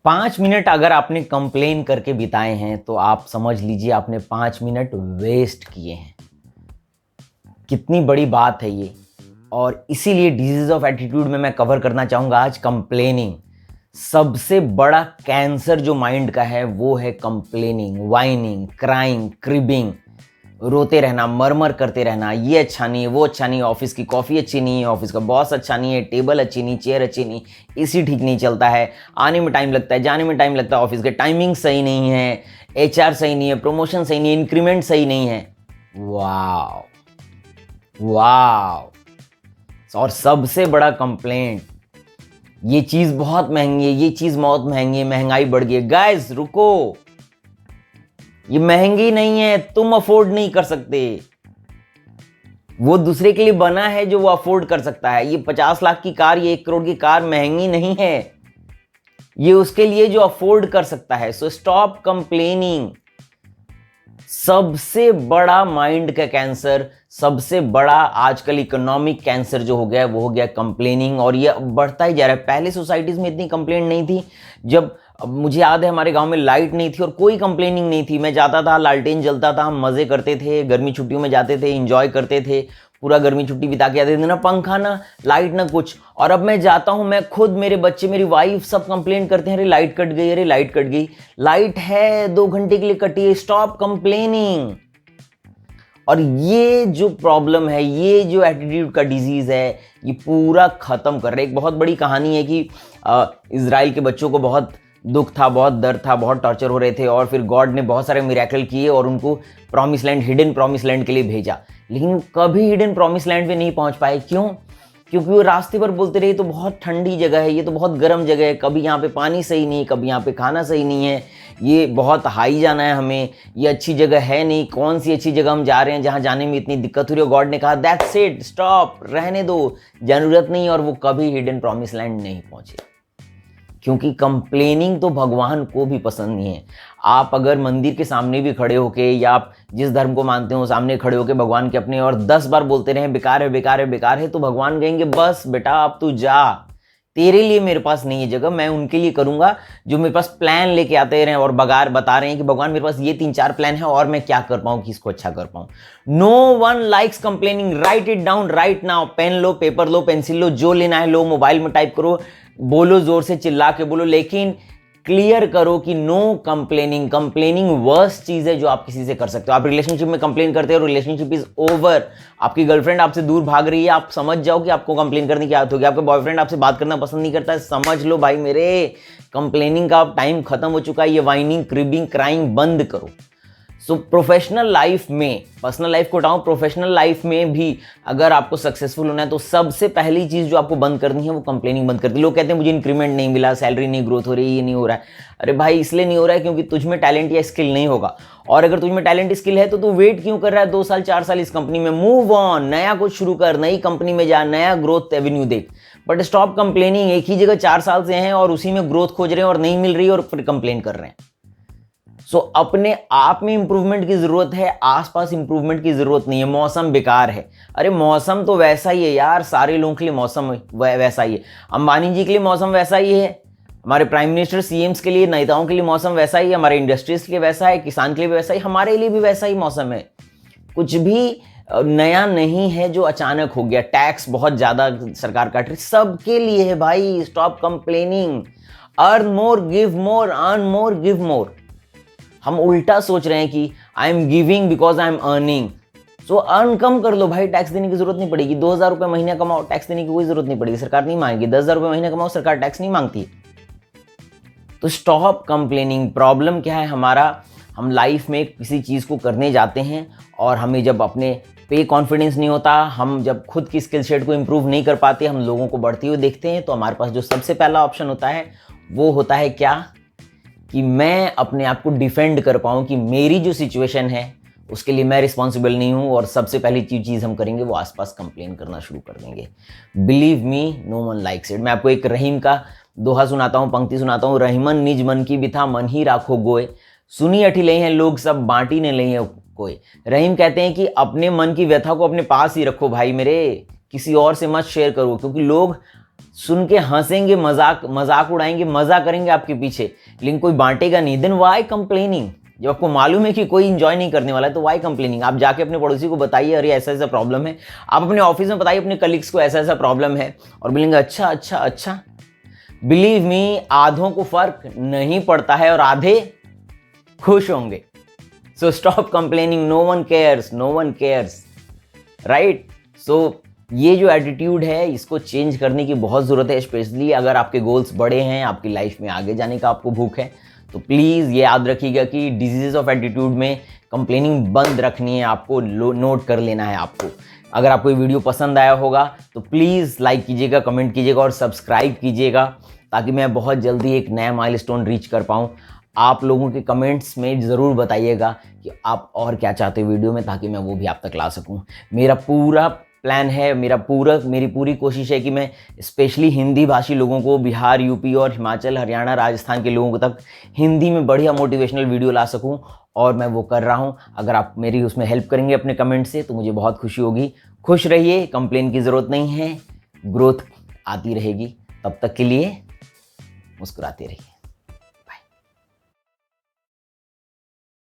5 minute अगर आपने complain करके बिताए हैं तो आप समझ लीजिए आपने 5 मिनट वेस्ट किए हैं। कितनी बड़ी बात है ये। और इसीलिए डिजीज ऑफ एटीट्यूड में मैं कवर करना चाहूंगा आज कंप्लेनिंग। सबसे बड़ा कैंसर जो माइंड का है वो है कंप्लेनिंग, वाइनिंग, क्राइंग, क्रिबिंग, रोते रहना, मरमर करते रहना, ये अच्छा नहीं है, वो अच्छा नहीं है, ऑफिस की कॉफ़ी अच्छी नहीं है, ऑफिस का बॉस अच्छा नहीं है, टेबल अच्छी नहीं, चेयर अच्छी नहीं, एसी ठीक नहीं चलता है, आने में टाइम लगता है, जाने में टाइम लगता है, ऑफिस के टाइमिंग सही नहीं है, एचआर सही नहीं है, प्रमोशन सही नहीं है, इंक्रीमेंट सही नहीं है। वाह वाह। और सबसे बड़ा कंप्लेंट, ये चीज़ बहुत महंगी है, ये चीज़ बहुत महंगी है, महंगाई बढ़ गई है। गाइस रुको, ये महंगी नहीं है, तुम अफोर्ड नहीं कर सकते। वो दूसरे के लिए बना है जो वो अफोर्ड कर सकता है। ये 50 लाख की कार, ये 1 करोड़ की कार महंगी नहीं है, ये उसके लिए जो अफोर्ड कर सकता है। सो स्टॉप कंप्लेनिंग। सबसे बड़ा माइंड का कैंसर, सबसे बड़ा आजकल इकोनॉमिक कैंसर जो हो गया है वो हो गया कंप्लेनिंग। और ये बढ़ता ही जा रहा है। पहले सोसाइटीज में इतनी कंप्लेंट नहीं थी। जब मुझे याद है हमारे गांव में लाइट नहीं थी और कोई कंप्लेनिंग नहीं थी। मैं जाता था, लालटेन जलता था, हम मजे करते थे, गर्मी छुट्टियों में जाते थे, एंजॉय करते थे, पूरा गर्मी छुट्टी बिता के आते थे। ना पंखा, ना लाइट, ना कुछ। और अब मैं जाता हूं, मैं खुद, मेरे बच्चे, मेरी वाइफ सब कंप्लेन करते हैं, अरे लाइट कट गई, अरे लाइट कट गई। लाइट है 2 घंटे के लिए कटी है, स्टॉप कंप्लेनिंग। और ये जो प्रॉब्लम है, ये जो एटीट्यूड का डिजीज है, ये पूरा खत्म कर रहे। एक बहुत बड़ी कहानी है कि इजराइल के बच्चों को बहुत दुख था, बहुत दर्द था, बहुत टॉर्चर हो रहे थे, और फिर गॉड ने बहुत सारे मिरेकल किए और उनको promise land, hidden promise land के लिए भेजा। लेकिन वो कभी हिडन प्रॉमिस लैंड पे नहीं पहुंच पाए। क्यों? क्योंकि वो रास्ते पर बोलते रहे तो बहुत ठंडी जगह है, ये तो बहुत गर्म जगह है, कभी यहाँ पे पानी सही नहीं, कभी यहाँ पे खाना सही नहीं है, ये बहुत हाई जाना है हमें, ये अच्छी जगह है नहीं, कौन सी अच्छी जगह हम जा रहे हैं जहाँ जाने में इतनी दिक्कत हो रही है। गॉड ने कहा दैट्स इट, स्टॉप, रहने दो, जरूरत नहीं। और वो कभी हिडन प्रॉमिस लैंड नहीं पहुंचे, क्योंकि कंप्लेनिंग तो भगवान को भी पसंद नहीं है। आप अगर मंदिर के सामने भी खड़े होके, या आप जिस धर्म को मानते हो सामने खड़े होके भगवान के अपने, और 10 बार बोलते रहे बेकार है, बेकार है, बेकार है, तो भगवान कहेंगे बस बेटा अब तू जा, तेरे लिए मेरे पास नहीं है जगह, मैं उनके लिए करूंगा जो मेरे पास प्लान लेके आते रहे और बगार बता रहे हैं कि भगवान मेरे पास ये 3-4 प्लान है और मैं क्या कर पाऊं कि इसको अच्छा कर पाऊं। No one likes complaining. Write it down right now. Pen लो, पेपर लो, पेंसिल लो, जो लेना है लो, मोबाइल में टाइप करो, बोलो, जोर से चिल्ला के बोलो, लेकिन क्लियर करो कि नो कंप्लेनिंग। कंप्लेनिंग वर्स्ट चीज है जो आप किसी से कर सकते हो। आप रिलेशनशिप में कंप्लेन करते हो, रिलेशनशिप इज ओवर। आपकी गर्लफ्रेंड आपसे दूर भाग रही है, आप समझ जाओ कि आपको कंप्लेन करने की आदत होगी। आपका बॉयफ्रेंड आपसे बात करना पसंद नहीं करता है, समझ लो भाई मेरे, कंप्लेनिंग का टाइम खत्म हो चुका है। ये वाइनिंग, क्रिबिंग, क्राइंग बंद करो। सो प्रोफेशनल लाइफ में, पर्सनल लाइफ को हटाओ, प्रोफेशनल लाइफ में भी अगर आपको सक्सेसफुल होना है तो सबसे पहली चीज जो आपको बंद करनी है वो कंप्लेनिंग बंद कर दी। लोग कहते हैं मुझे इंक्रीमेंट नहीं मिला, सैलरी नहीं ग्रोथ हो रही, ये नहीं हो रहा है। अरे भाई इसलिए नहीं हो रहा है क्योंकि तुझ में टैलेंट या स्किल नहीं होगा। और अगर तुझ में टैलेंट स्किल है तो तू वेट क्यों कर रहा है 2 साल 4 साल इस कंपनी में? मूव ऑन, नया कुछ शुरू कर, नई कंपनी में जा, नया ग्रोथ एवेन्यू देख। But stop complaining. एक ही जगह 4 साल से हैं और उसी में ग्रोथ खोज रहे हैं और नहीं मिल रही और फिर कंप्लेन कर रहे हैं। सो अपने आप में इंप्रूवमेंट की जरूरत है, आसपास इंप्रूवमेंट की जरूरत नहीं है। मौसम बेकार है, अरे मौसम तो वैसा ही है यार, सारे लोगों के लिए मौसम वैसा ही है। अंबानी जी के लिए मौसम वैसा ही है, हमारे प्राइम मिनिस्टर, सीएम्स के लिए, नेताओं के लिए मौसम वैसा ही है, हमारे इंडस्ट्रीज के लिए वैसा है, किसान के लिए भी वैसा ही, हमारे लिए भी वैसा ही मौसम है। कुछ भी नया नहीं है जो अचानक हो गया। टैक्स बहुत ज्यादा सरकार काट रही, सबके लिए है भाई। Stop complaining. Earn more, give more, earn more, give more. हम उल्टा सोच रहे हैं कि I am giving because I am earning. So earn कम कर लो भाई, टैक्स देने की जरूरत नहीं पड़ेगी। 2000 रुपये महीना कमाओ, टैक्स देने की कोई जरूरत नहीं पड़ेगी, सरकार नहीं मांगेगी। 10,000 रुपये महीना कमाओ, सरकार टैक्स नहीं मांगती है। तो स्टॉप कंप्लेनिंग। प्रॉब्लम क्या है हमारा, हम लाइफ में किसी चीज़ को करने जाते हैं और हमें जब अपने पे कॉन्फिडेंस नहीं होता, हम जब खुद की स्किल सेट को इंप्रूव नहीं कर पाते, हम लोगों को बढ़ते हुए देखते हैं, तो हमारे पास जो सबसे पहला ऑप्शन होता है वो होता है क्या, कि मैं अपने आप को डिफेंड कर पाऊँ कि मेरी जो सिचुएशन है उसके लिए मैं रिस्पॉन्सिबल नहीं हूँ। और सबसे पहली चीज़ हम करेंगे वो आसपास कंप्लेन करना शुरू कर देंगे। Believe me, no one likes it. मैं आपको एक रहीम का दोहा सुनाता हूँ, पंक्ति सुनाता हूँ। रहीमन निज मन की बिथा मन ही राखो गोए, सुनी अठी ले हैं लोग सब बांटी ने ले हैं कोई। रहीम कहते हैं कि अपने मन की व्यथा को अपने पास ही रखो भाई मेरे, किसी और से मत शेयर करो, क्योंकि लोग सुन के हंसेंगे, मजाक उड़ाएंगे, मजा करेंगे आपके पीछे, लेकिन कोई बांटेगा नहीं। Then why complaining? जब आपको मालूम है कि कोई इंजॉय नहीं करने वाला है तो वाई कंप्लेनिंग? आप जाके अपने पड़ोसी को बताइए अरे ऐसा ऐसा प्रॉब्लम है, आप अपने ऑफिस में बताइए अपने कलीग्स को ऐसा ऐसा प्रॉब्लम है, और बोलेंगे अच्छा अच्छा अच्छा। बिलीव मी, आधों को फर्क नहीं पड़ता है और आधे खुश होंगे। So stop complaining, no one cares, no one cares, right? So ये जो एटीट्यूड है इसको चेंज करने की बहुत ज़रूरत है, स्पेशली अगर आपके गोल्स बड़े हैं, आपकी लाइफ में आगे जाने का आपको भूख है। तो प्लीज़ ये याद रखिएगा कि डिजीज़ ऑफ एटीट्यूड में कंप्लेनिंग बंद रखनी है आपको, नोट कर लेना है आपको। अगर आपको ये वीडियो पसंद आया होगा तो प्लीज़ लाइक कीजिएगा, कमेंट कीजिएगा और सब्सक्राइब कीजिएगा, ताकि मैं बहुत जल्दी एक नया माइलस्टोन रीच कर पाऊँ। आप लोगों के कमेंट्स में ज़रूर बताइएगा कि आप और क्या चाहते हो वीडियो में, ताकि मैं वो भी आप तक ला सकूं। मेरा पूरा प्लान है, मेरी पूरी कोशिश है कि मैं स्पेशली हिंदी भाषी लोगों को, बिहार, यूपी और हिमाचल, हरियाणा, राजस्थान के लोगों तक हिंदी में बढ़िया मोटिवेशनल वीडियो ला सकूं, और मैं वो कर रहा हूं। अगर आप मेरी उसमें हेल्प करेंगे अपने कमेंट से तो मुझे बहुत खुशी होगी। खुश रहिए, कंप्लेन की ज़रूरत नहीं है, ग्रोथ आती रहेगी। तब तक के लिए मुस्कुराते रहिए।